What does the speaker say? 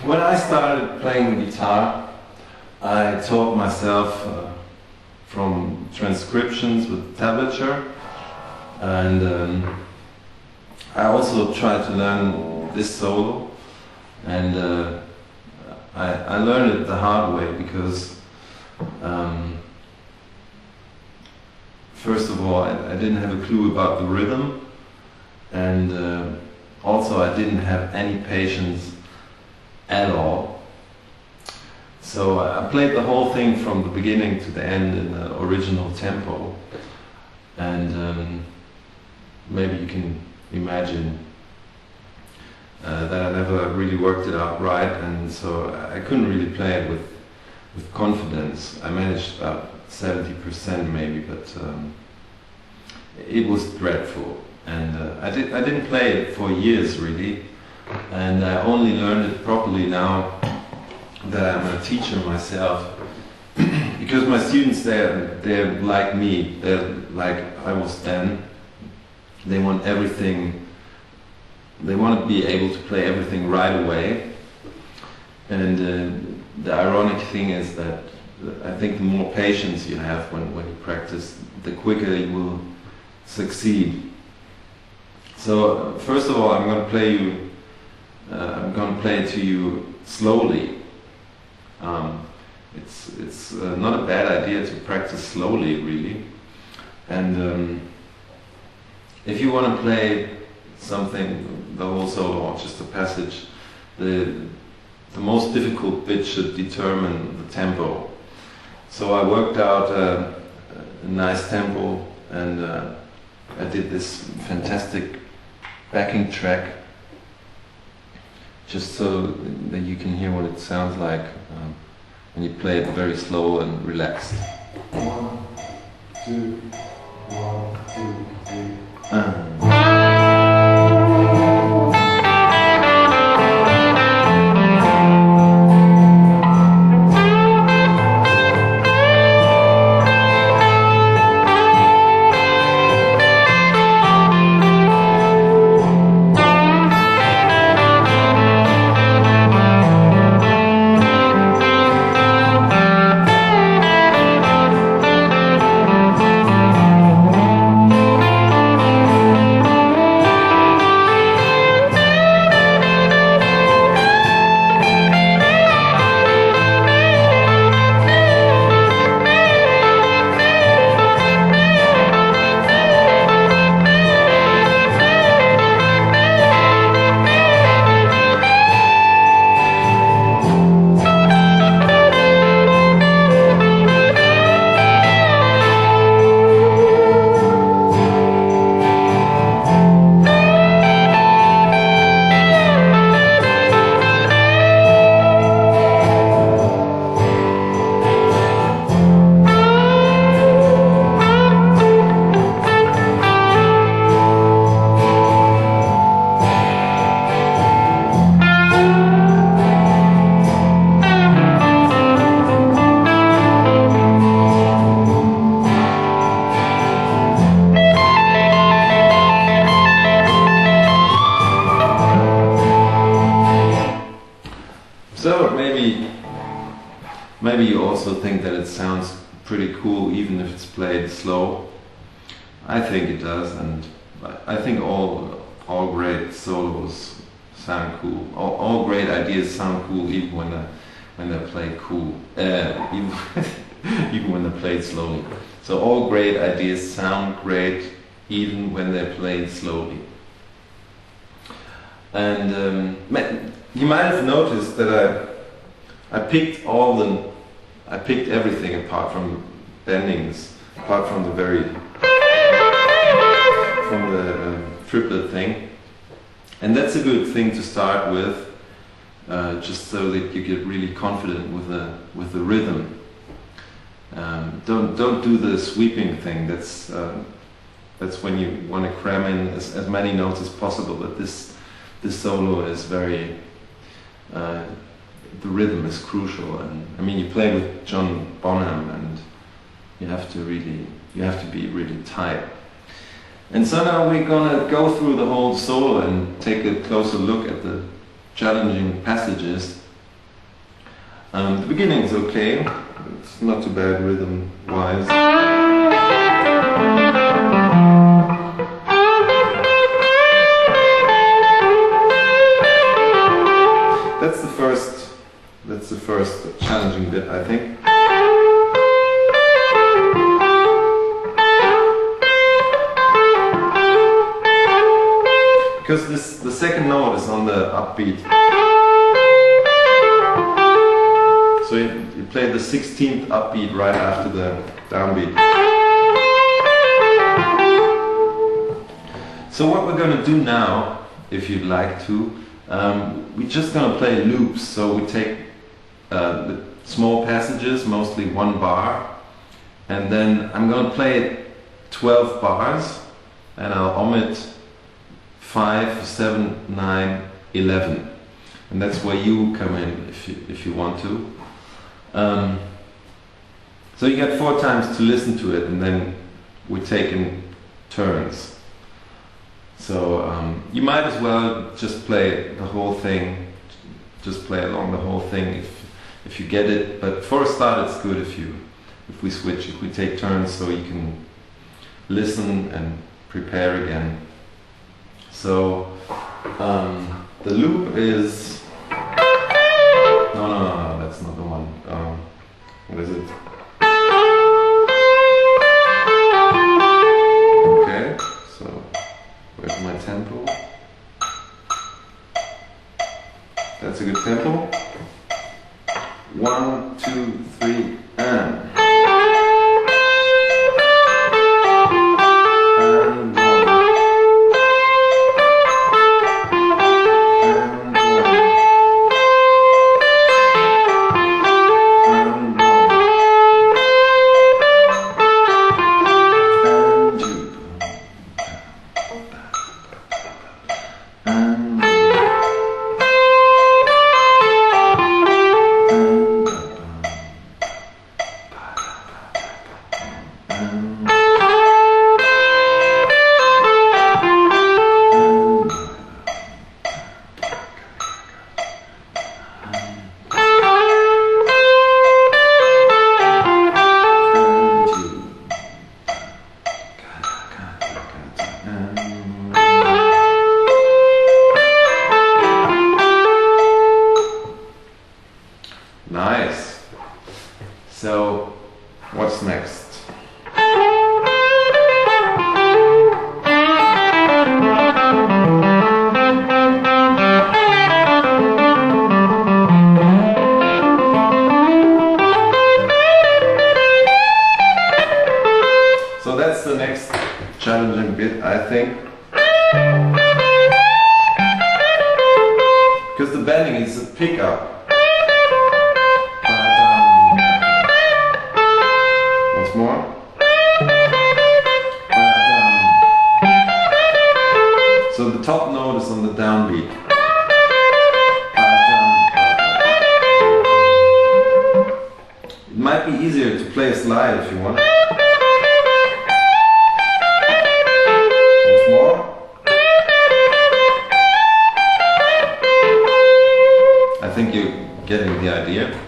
When I started playing the guitar, I taught myself from transcriptions with tablature, and I also tried to learn this solo, and I learned it the hard way because first of all I didn't have a clue about the rhythm, and also I didn't have any patience at all. So I played the whole thing from the beginning to the end in the original tempo, and maybe you can imagine that I never really worked it out right, and so I couldn't really play it with confidence. I managed about 70% maybe, but it was dreadful, and I didn't play it for years really, and I only learned it properly now that I'm a teacher myself, because my students, they're like me, they're like I was then. They want everything, they want to be able to play everything right away, and the ironic thing is that I think the more patience you have when you practice, the quicker you will succeed. So first of all, I'm going to play it to you slowly. It's not a bad idea to practice slowly, really. And if you want to play something, the whole solo or just a passage, the most difficult bit should determine the tempo. So I worked out a nice tempo, and I did this fantastic backing track, just so that you can hear what it sounds like when you play it very slow and relaxed. 1, 2, 1, 2, 3. So maybe you also think that it sounds pretty cool even if it's played slow. I think it does, and I think all great solos sound cool. All great ideas sound cool even when they're played cool. Even when they're played slowly. So all great ideas sound great even when they're played slowly. And you might have noticed that I picked everything apart from bendings, apart from the triplet thing, and that's a good thing to start with, just so that you get really confident with the rhythm. Don't do the sweeping thing. That's when you want to cram in as many notes as possible. But this solo is very. The rhythm is crucial, and I mean, you play with John Bonham, and you have to be really tight. And so now we're gonna go through the whole solo and take a closer look at the challenging passages. The beginning is okay, it's not too bad rhythm-wise. That's the first challenging bit, I think. Because the second note is on the upbeat. So you play the 16th upbeat right after the downbeat. So what we're going to do now, if you'd like to, we're just going to play loops. So we take the small passages, mostly 1 bar, and then I'm going to play it 12 bars, and I'll omit 5, 7, 9, 11, and that's where you come in if you want to. So you get 4 times to listen to it, and then we take in turns. So you might as well just play the whole thing, just play along the whole thing if you get it. But for a start, it's good if we switch, if we take turns, so you can listen and prepare again. So the loop is no, that's not the one. What is it? Okay, so where's my tempo? That's a good tempo. 1, 2, 3, and. Nice. So, what's next? So that's the next challenging bit, I think. Because the bending is a pickup. Once more. So the top note is on the downbeat. It might be easier to play a slide if you want. Once more. I think you're getting the idea.